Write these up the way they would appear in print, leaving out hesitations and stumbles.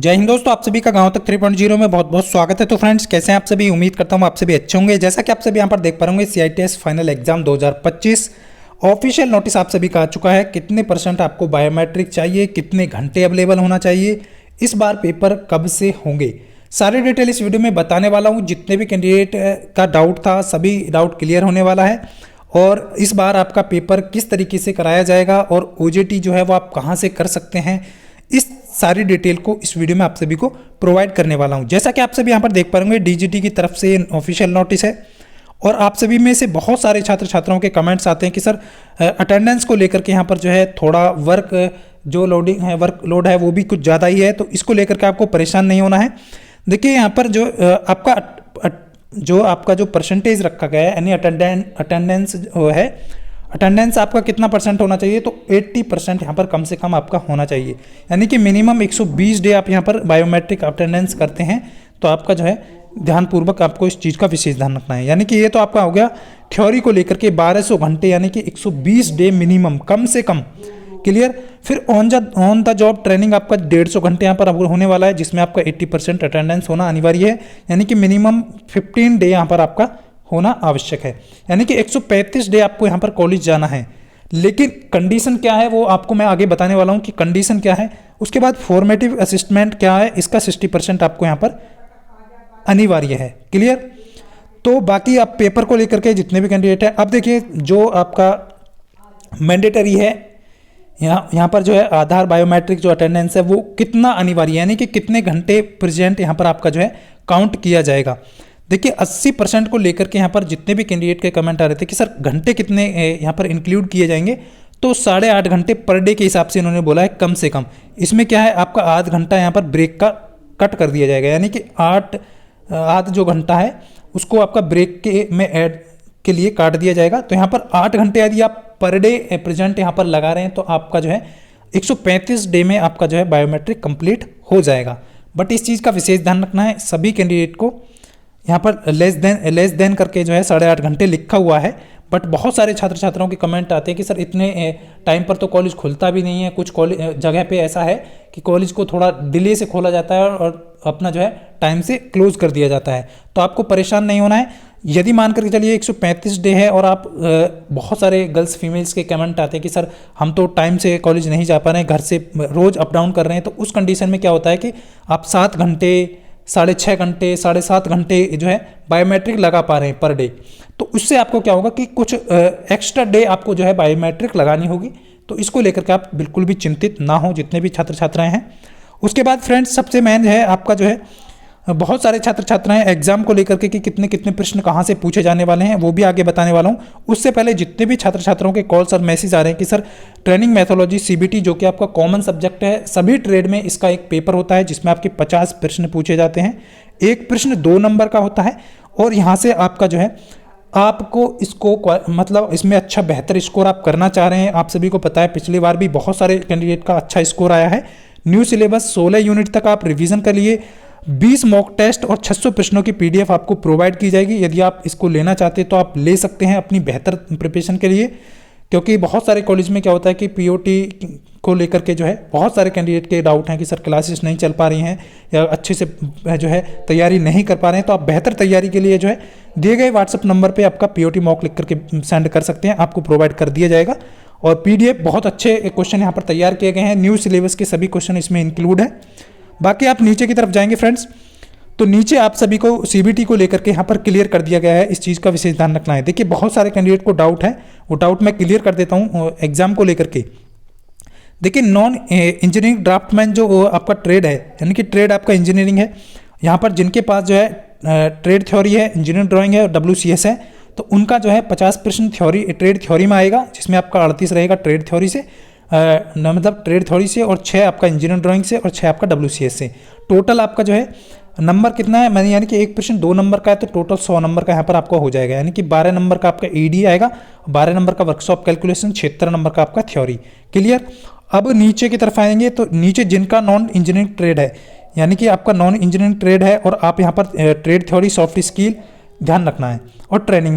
जय हिंद दोस्तों, आप सभी का गांव तक 3.0 में बहुत बहुत स्वागत है। तो फ्रेंड्स, कैसे हैं आप सभी? उम्मीद करता हूं आप सभी अच्छे होंगे। जैसा कि आप सभी यहां पर देख पा रहे होंगे, CITS final exam 2025 official notice आप सभी का आ चुका है। कितने परसेंट आपको बायोमेट्रिक चाहिए, कितने घंटे अवेलेबल होना चाहिए, इस बार पेपर कब से होंगे, सारी डिटेल इस वीडियो में बताने वाला हूँ। जितने भी कैंडिडेट का डाउट था, सभी डाउट क्लियर होने वाला है। और इस बार आपका पेपर किस तरीके से कराया जाएगा और OJT जो है वो आप कहाँ से कर सकते हैं, इस सारी डिटेल को इस वीडियो में आप सभी को प्रोवाइड करने वाला हूं। जैसा कि आप सभी यहाँ पर देख पा रहे होंगे, DGT की तरफ से ऑफिशियल नोटिस है और आप सभी में से बहुत सारे छात्र छात्राओं के कमेंट्स आते हैं कि सर अटेंडेंस को लेकर के यहाँ पर जो है थोड़ा जो लोडिंग है, वर्क लोड है वो भी कुछ ज़्यादा ही है, तो इसको लेकर के आपको परेशान नहीं होना है। देखिए यहाँ पर जो आपका जो परसेंटेज रखा गया है, यानी अटेंडेंस है, अटेंडेंस आपका कितना परसेंट होना चाहिए, तो 80% यहाँ पर कम से कम आपका होना चाहिए। यानी कि मिनिमम 120 डे आप यहाँ पर बायोमेट्रिक अटेंडेंस करते हैं तो आपका जो है ध्यानपूर्वक आपको इस चीज़ का विशेष ध्यान रखना है। यानी कि ये तो आपका हो गया थ्योरी को लेकर के 1200 घंटे, यानी कि 120 डे मिनिमम कम से कम। क्लियर। फिर ऑन द जॉब ट्रेनिंग आपका 150 घंटे यहाँ पर होने वाला है, जिसमें आपका 80% अटेंडेंस होना अनिवार्य है। यानी कि मिनिमम 15 डे यहाँ पर आपका होना आवश्यक है। यानी कि 135 डे आपको यहाँ पर कॉलेज जाना है। लेकिन कंडीशन क्या है वो आपको मैं आगे बताने वाला हूँ कि कंडीशन क्या है। उसके बाद फॉर्मेटिव असिस्टमेंट क्या है, इसका 60% आपको यहाँ पर अनिवार्य है। क्लियर। तो बाकी आप पेपर को लेकर के जितने भी कैंडिडेट हैं, अब देखिए जो आपका मैंडेटरी है, यहाँ पर जो है आधार बायोमेट्रिक जो अटेंडेंस है वो कितना अनिवार्य है, यानी कि कितने घंटे प्रेजेंट यहाँ पर आपका जो है काउंट किया जाएगा। देखिए 80% को लेकर के यहाँ पर जितने भी कैंडिडेट के कमेंट आ रहे थे कि सर घंटे कितने यहाँ पर इंक्लूड किए जाएंगे, तो 8.5 घंटे पर डे के हिसाब से इन्होंने बोला है कम से कम। इसमें क्या है, आपका आध घंटा यहाँ पर ब्रेक का कट कर दिया जाएगा, यानी कि आध जो घंटा है उसको आपका ब्रेक में ऐड के लिए काट दिया जाएगा। तो यहाँ पर 8 घंटे यदि आप पर डे प्रेजेंट यहाँ पर लगा रहे हैं तो आपका जो है 135 डे में आपका जो है बायोमेट्रिक कंप्लीट हो जाएगा। बट इस चीज़ का विशेष ध्यान रखना है, सभी कैंडिडेट को यहाँ पर लेस देन करके जो है 8.5 घंटे लिखा हुआ है। बट बहुत सारे छात्र छात्राओं के कमेंट आते हैं कि सर इतने टाइम पर तो कॉलेज खुलता भी नहीं है। कुछ कॉलेज जगह पे ऐसा है कि कॉलेज को थोड़ा डिले से खोला जाता है और अपना जो है टाइम से क्लोज कर दिया जाता है। तो आपको परेशान नहीं होना है। यदि मान करके चलिए 135 डे है और आप बहुत सारे गर्ल्स फीमेल्स के कमेंट आते हैं कि सर हम तो टाइम से कॉलेज नहीं जा पा रहे हैं, घर से रोज़ अप डाउन कर रहे हैं, तो उस कंडीशन में क्या होता है कि आप 7 घंटे, 6.5 घंटे, 7.5 घंटे जो है बायोमेट्रिक लगा पा रहे हैं पर डे। तो उससे आपको क्या होगा कि कुछ एक्स्ट्रा डे आपको जो है बायोमेट्रिक लगानी होगी। तो इसको लेकर के आप बिल्कुल भी चिंतित ना हो, जितने भी छात्र छात्राएं हैं। उसके बाद फ्रेंड्स, सबसे मेन है आपका जो है बहुत सारे छात्र छात्राएं एग्जाम को लेकर के कि कितने कितने प्रश्न कहाँ से पूछे जाने वाले हैं वो भी आगे बताने वाला हूँ। उससे पहले जितने भी छात्र छात्राओं के कॉल्स और मैसेज आ रहे हैं कि सर ट्रेनिंग मैथोलॉजी CBT जो कि आपका कॉमन सब्जेक्ट है, सभी ट्रेड में इसका एक पेपर होता है जिसमें आपके 50 प्रश्न पूछे जाते हैं। एक प्रश्न 2 नंबर का होता है और यहाँ से आपका जो है आपको इसको मतलब इसमें अच्छा बेहतर स्कोर आप करना चाह रहे हैं। आप सभी को पता है पिछली बार भी बहुत सारे कैंडिडेट का अच्छा स्कोर आया है। न्यू सिलेबस 16 यूनिट तक आप रिवीजन कर लिए। 20 मॉक टेस्ट और 600 प्रश्नों की PDF आपको प्रोवाइड की जाएगी। यदि आप इसको लेना चाहते हैं तो आप ले सकते हैं अपनी बेहतर प्रिपरेशन के लिए, क्योंकि बहुत सारे कॉलेज में क्या होता है कि POT को लेकर के जो है बहुत सारे कैंडिडेट के डाउट हैं कि सर क्लासेस नहीं चल पा रही हैं या अच्छे से जो है तैयारी नहीं कर पा रहे हैं। तो आप बेहतर तैयारी के लिए जो है दिए गए WhatsApp नंबर पर आपका POT मॉक लिख करके सेंड कर सकते हैं, आपको प्रोवाइड कर दिया जाएगा। और PDF बहुत अच्छे क्वेश्चन यहाँ पर तैयार किए गए हैं। न्यू सिलेबस के सभी क्वेश्चन इसमें इंक्लूड है। बाकी आप नीचे की तरफ जाएंगे फ्रेंड्स, तो नीचे आप सभी को CBT को लेकर के यहाँ पर क्लियर कर दिया गया है। इस चीज़ का विशेष ध्यान रखना है। देखिए बहुत सारे कैंडिडेट को डाउट है, वो डाउट मैं क्लियर कर देता हूँ एग्जाम को लेकर के। देखिए नॉन इंजीनियरिंग ड्राफ्टमैन जो आपका ट्रेड है, यानी कि ट्रेड आपका इंजीनियरिंग है, यहाँ पर जिनके पास जो है ट्रेड थ्योरी है, इंजीनियरिंग ड्राइंग है और WCS है, तो उनका जो है 50 प्रश्न थ्योरी ट्रेड थ्योरी में आएगा, जिसमें आपका 38 रहेगा ट्रेड थ्योरी से, मतलब ट्रेड थ्योरी से, और 6 आपका इंजीनियरिंग ड्राइंग से और 6 आपका WCS से। टोटल आपका जो है नंबर कितना है, मैंने यानी कि एक प्रश्न 2 नंबर का है तो टोटल 100 नंबर का यहाँ पर आपका हो जाएगा। यानी कि 12 नंबर का आपका ED आएगा, 12 नंबर का वर्कशॉप कैलकुलेशन, 76 नंबर का आपका थ्योरी। क्लियर। अब नीचे की तरफ आएंगे तो नीचे जिनका नॉन इंजीनियरिंग ट्रेड है, यानी कि आपका नॉन इंजीनियरिंग ट्रेड है और आप यहाँ पर ट्रेड थ्योरी, सॉफ्ट स्किल ध्यान रखना है, और ट्रेनिंग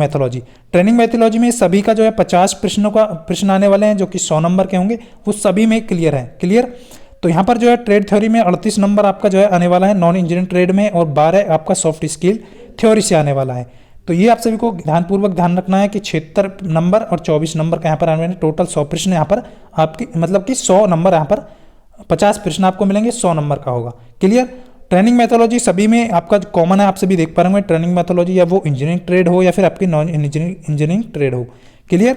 मैथोलॉजी में सभी का जो है 50 प्रश्नों का प्रश्न आने वाले हैं जो कि 100 नंबर के होंगे, वो सभी में क्लियर है। क्लियर। तो यहाँ पर जो है ट्रेड थ्योरी में 38 नंबर आपका जो है आने वाला है नॉन इंजीनियरिंग ट्रेड में, और 12 आपका सॉफ्ट स्किल थ्योरी से आने वाला है। तो ये आप सभी को ध्यान रखना है कि 76 नंबर और 24 नंबर का यहाँ पर आने वाले, टोटल 100 प्रश्न यहाँ पर आपकी, मतलब कि 100 नंबर यहाँ पर 50 प्रश्न आपको मिलेंगे, 100 नंबर का होगा। क्लियर। ट्रेनिंग मेथोलॉजी सभी में आपका कॉमन है, आप सभी देख पा रहे होंगे ट्रेनिंग मेथोलॉजी, या वो इंजीनियरिंग ट्रेड हो या फिर आपकी नॉन इंजीनियरिंग ट्रेड हो। क्लियर।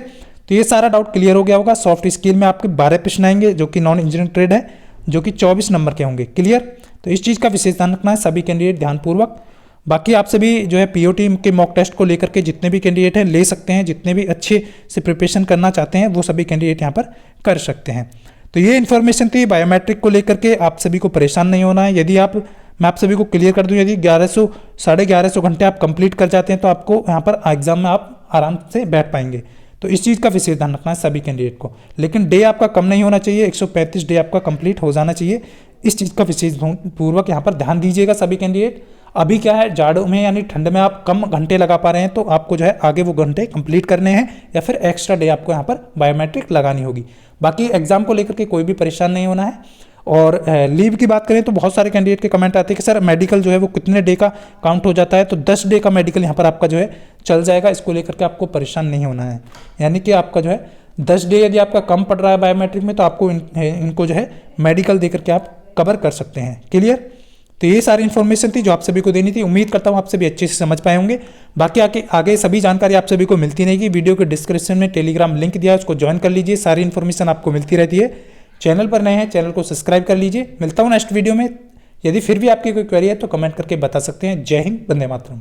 तो ये सारा डाउट क्लियर हो गया होगा। सॉफ्ट स्किल में आपके 12 प्रश्न आएंगे जो कि नॉन इंजीनियरिंग ट्रेड है, जो कि 24 नंबर के होंगे। क्लियर। तो इस चीज़ का विशेष ध्यान रखना है सभी कैंडिडेट ध्यानपूर्वक। बाकी आप सभी जो है पीओटी के मॉक टेस्ट को लेकर के जितने भी कैंडिडेट हैं ले सकते हैं, जितने भी अच्छे से प्रिपरेशन करना चाहते हैं वो सभी कैंडिडेट यहाँ पर कर सकते हैं। तो ये इन्फॉर्मेशन थी बायोमेट्रिक को लेकर के, आप सभी को परेशान नहीं होना है। यदि मैं आप सभी को क्लियर कर दूं, यदि 1100 1150 घंटे आप कंप्लीट कर जाते हैं तो आपको यहाँ पर एग्जाम में आप आराम से बैठ पाएंगे। तो इस चीज़ का विशेष ध्यान रखना है सभी कैंडिडेट को। लेकिन डे आपका कम नहीं होना चाहिए, 135 डे आपका कंप्लीट हो जाना चाहिए। इस चीज़ का विशेष पूर्वक यहाँ पर ध्यान दीजिएगा सभी कैंडिडेट। अभी क्या है, जाड़ों में यानी ठंड में आप कम घंटे लगा पा रहे हैं, तो आपको जो है आगे वो घंटे कंप्लीट करने हैं या फिर एक्स्ट्रा डे आपको यहाँ पर बायोमेट्रिक लगानी होगी। बाकी एग्जाम को लेकर के कोई भी परेशान नहीं होना है। और लीव की बात करें तो बहुत सारे कैंडिडेट के कमेंट आते हैं कि सर मेडिकल जो है वो कितने डे का काउंट हो जाता है, तो 10 डे का मेडिकल यहाँ पर आपका जो है चल जाएगा। इसको लेकर के आपको परेशान नहीं होना है। यानी कि आपका जो है 10 डे यदि आपका कम पड़ रहा है बायोमेट्रिक में, तो आपको इनको जो है मेडिकल दे करके आप कवर कर सकते हैं। क्लियर। तो ये सारी इन्फॉर्मेशन थी जो आप सभी को देनी थी। उम्मीद करता हूँ आप सभी अच्छे से समझ पाए होंगे। बाकी आगे सभी जानकारी आप सभी को मिलती रहेगी। वीडियो के डिस्क्रिप्शन में टेलीग्राम लिंक दिया है, उसको ज्वाइन कर लीजिए, सारी इन्फॉर्मेशन आपको मिलती रहती है। चैनल पर नए हैं, चैनल को सब्सक्राइब कर लीजिए। मिलता हूँ नेक्स्ट वीडियो में। यदि फिर भी आपकी कोई क्वेरी है तो कमेंट करके बता सकते हैं। जय हिंद, वंदे मातरम।